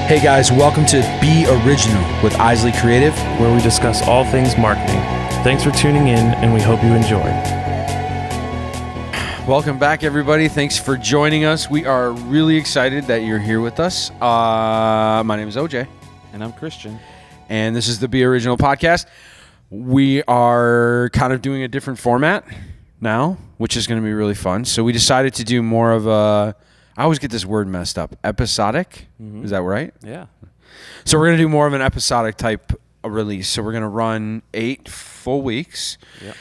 Hey guys, welcome to Be Original with Isley Creative, where we discuss all things marketing. Thanks for tuning in, and we hope you enjoy. Welcome back, everybody. Thanks for joining us. We are really excited that you're here with us. My name is OJ. And I'm Christian. And this is the Be Original podcast. We are kind of doing a different format now, which is going to be really fun. So we decided to do more of a, I always get this word messed up, episodic. Is that right? Yeah. So we're going to do more of an episodic type release. So we're going to run 8 full weeks. Yep.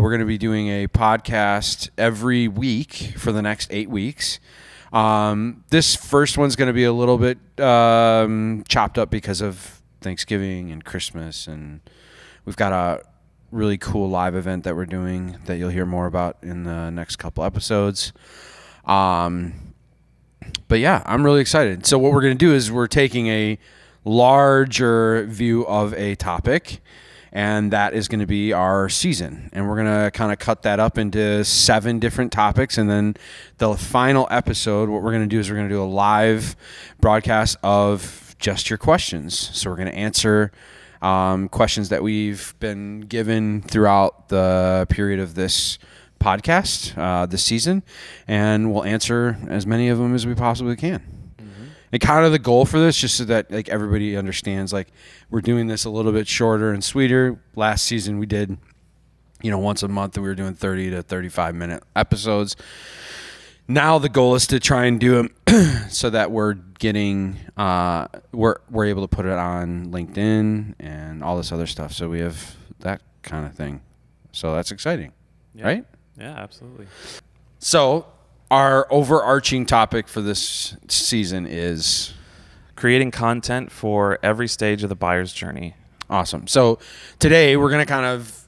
We're going to be doing a podcast every week for the next 8 weeks. This first one's going to be a little bit chopped up because of Thanksgiving and Christmas, and we've got a really cool live event that we're doing that you'll hear more about in the next couple episodes. But yeah, I'm really excited. So what we're going to do is we're taking a larger view of a topic, and that is going to be our season. And we're going to kind of cut that up into 7 different topics. And then the final episode, what we're going to do is we're going to do a live broadcast of just your questions. So we're going to answer questions that we've been given throughout the period of this podcast this season, and we'll answer as many of them as we possibly can. Mm-hmm. And kind of the goal for this, just so that like everybody understands, like we're doing this a little bit shorter and sweeter. Last season we did, once a month, and we were doing 30 to 35 minute episodes. Now the goal is to try and do them so that we're getting we're able to put it on LinkedIn and all this other stuff. So we have that kind of thing. So that's exciting, right? Yeah, absolutely. So our overarching topic for this season is creating content for every stage of the buyer's journey. Awesome. So today we're going to kind of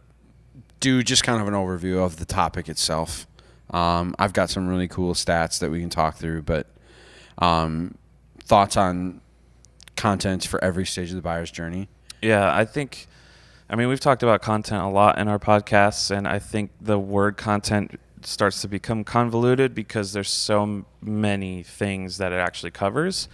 do just kind of an overview of the topic itself. I've got some really cool stats that we can talk through, but thoughts on content for every stage of the buyer's journey? Yeah, we've talked about content a lot in our podcasts, and I think the word content starts to become convoluted because there's so many things that it actually covers.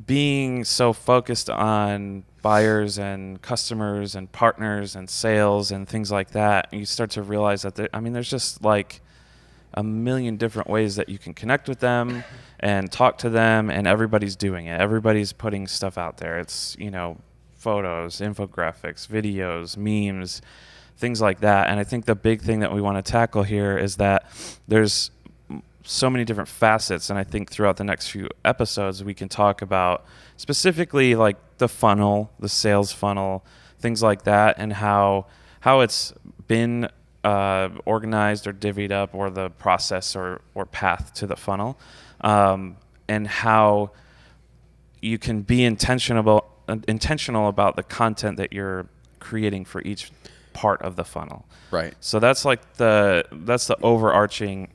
Being so focused on buyers and customers and partners and sales and things like that, you start to realize that there's just like a million different ways that you can connect with them and talk to them, and everybody's doing it. Everybody's putting stuff out there. It's, photos, infographics, videos, memes, things like that. And I think the big thing that we want to tackle here is that there's so many different facets, and I think throughout the next few episodes we can talk about specifically like the funnel, the sales funnel, things like that, and how it's been organized or divvied up, or the process or path to the funnel, and how you can be intentional about the content that you're creating for each part of the funnel. Right. So that's the overarching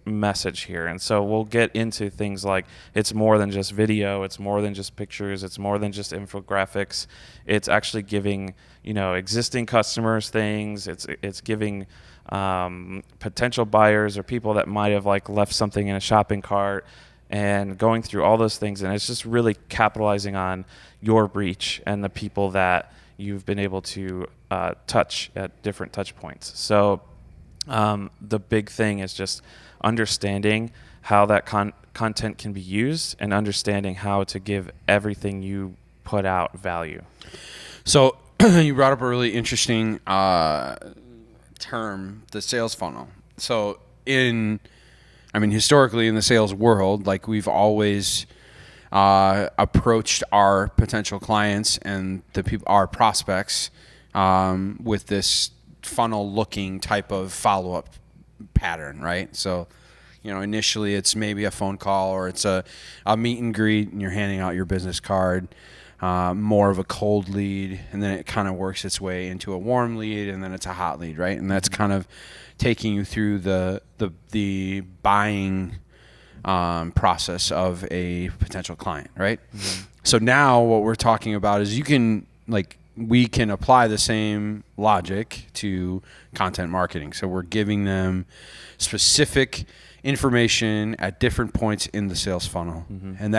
message here. And so we'll get into things like it's more than just video, it's more than just pictures, it's more than just infographics. It's actually giving, existing customers things. It's giving potential buyers or people that might have like left something in a shopping cart, and going through all those things. And it's just really capitalizing on your reach and the people that you've been able to touch at different touch points. So the big thing is just understanding how that content can be used, and understanding how to give everything you put out value. So you brought up a really interesting term, the sales funnel. So historically in the sales world, like we've always approached our potential clients and our prospects with this funnel looking type of follow-up pattern, right? So, initially it's maybe a phone call, or it's a meet and greet, and you're handing out your business card, more of a cold lead, and then it kind of works its way into a warm lead, and then it's a hot lead, right? And that's kind of taking you through the buying process of a potential client, right? Mm-hmm. So now what we're talking about is we can apply the same logic to content marketing. So we're giving them specific information at different points in the sales funnel. Mm-hmm. And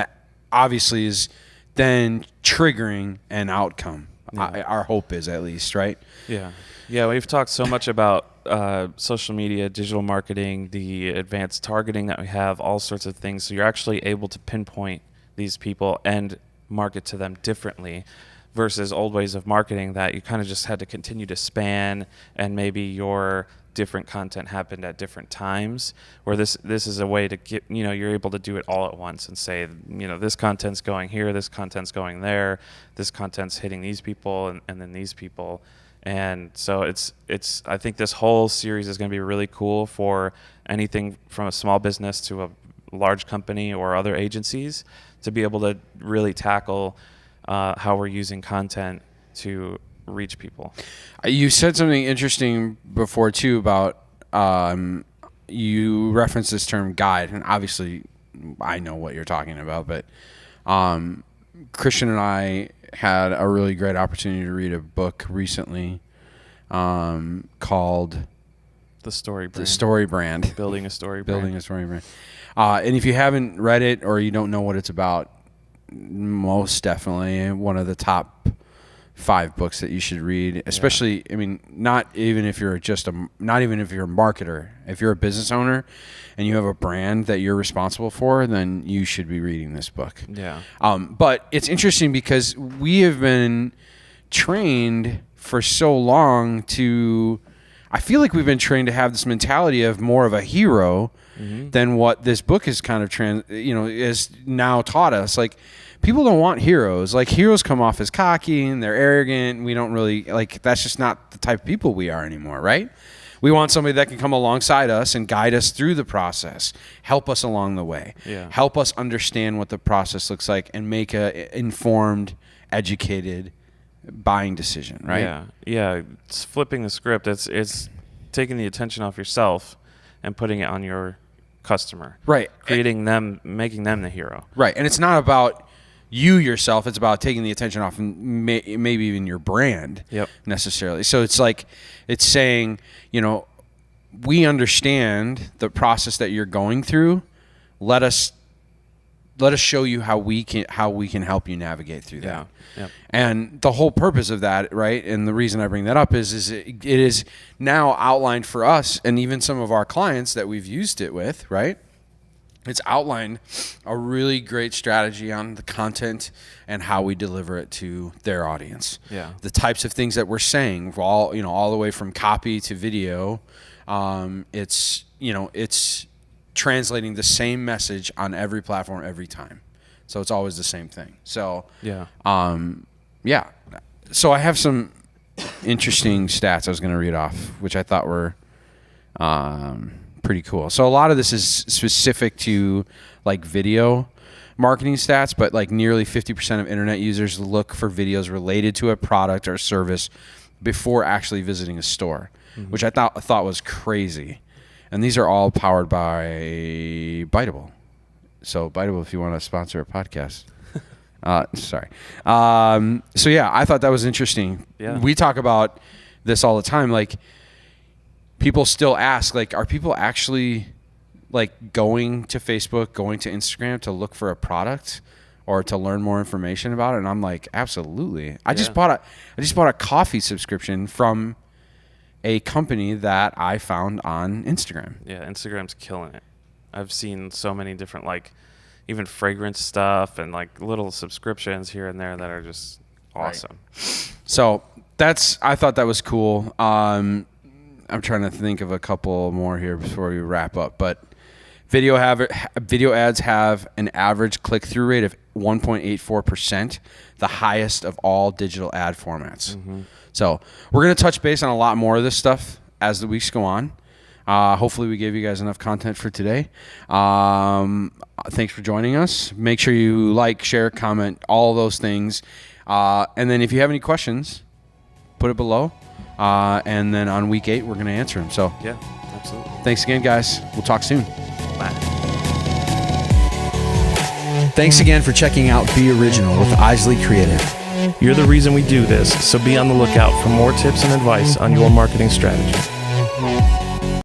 obviously is then triggering an outcome. Yeah. Our hope is, at least, right? Yeah. Yeah, we've talked so much about social media, digital marketing, the advanced targeting that we have, all sorts of things. So you're actually able to pinpoint these people and market to them differently versus old ways of marketing that you kind of just had to continue to span, and maybe your different content happened at different times, where this is a way to get, you're able to do it all at once and say, this content's going here, this content's going there, this content's hitting these people and then these people. And so it's I think this whole series is going to be really cool for anything from a small business to a large company or other agencies to be able to really tackle how we're using content to reach people. You said something interesting before too about you referenced this term guide, and obviously I know what you're talking about, but Christian and I had a really great opportunity to read a book recently called The Story Brand. The Story Brand. Building a Story Brand. Building a Story Brand. And if you haven't read it or you don't know what it's about, most definitely one of the top 5 books that you should read, especially, I mean, not even if you're a marketer. If you're a business owner and you have a brand that you're responsible for, then you should be reading this book. Yeah. But it's interesting because we have been trained for so long I feel like we've been trained to have this mentality of more of a hero than what this book is kind of is now taught us. Like, people don't want heroes. Like, heroes come off as cocky and they're arrogant. We don't really, that's just not the type of people we are anymore, right? We want somebody that can come alongside us and guide us through the process, help us along the way, help us understand what the process looks like, and make a informed, educated buying decision, right? Yeah. It's flipping the script. It's taking the attention off yourself and putting it on your customer. Right. Making them the hero. Right. And it's not about you yourself. It's about taking the attention off maybe even your brand necessarily. So it's like, it's saying, we understand the process that you're going through. Let us show you how we can help you navigate through that. Yeah. And the whole purpose of that, right? And the reason I bring that up is it is now outlined for us, and even some of our clients that we've used it with, right? It's outlined a really great strategy on the content and how we deliver it to their audience. Yeah. The types of things that we're saying, all the way from copy to video. It's translating the same message on every platform every time. So it's always the same thing. So So I have some interesting stats I was going to read off, which I thought were pretty cool. So a lot of this is specific to like video marketing stats, but like nearly 50% of internet users look for videos related to a product or service before actually visiting a store, which I thought was crazy. And these are all powered by Biteable. So Biteable, if you want to sponsor a podcast. Sorry. So yeah, I thought that was interesting. Yeah. We talk about this all the time. Like, people still ask, like, are people actually like going to Facebook, going to Instagram to look for a product or to learn more information about it? And I'm like, absolutely. I just bought a coffee subscription from a company that I found on Instagram. Yeah, Instagram's killing it. I've seen so many different, like, even fragrance stuff and like little subscriptions here and there that are just awesome. Right. So I thought that was cool. I'm trying to think of a couple more here before we wrap up, but video ads have an average click-through rate of 1.84%, the highest of all digital ad formats. So we're going to touch base on a lot more of this stuff as the weeks go on. Hopefully we gave you guys enough content for today. Thanks for joining us. Make sure you like, share, comment, all those things. And then if you have any questions, put it below. And then on week 8, we're going to answer them. So yeah, absolutely. Thanks again, guys. We'll talk soon. Bye. Thanks again for checking out Be Original with Isley Creative. You're the reason we do this, so be on the lookout for more tips and advice on your marketing strategy.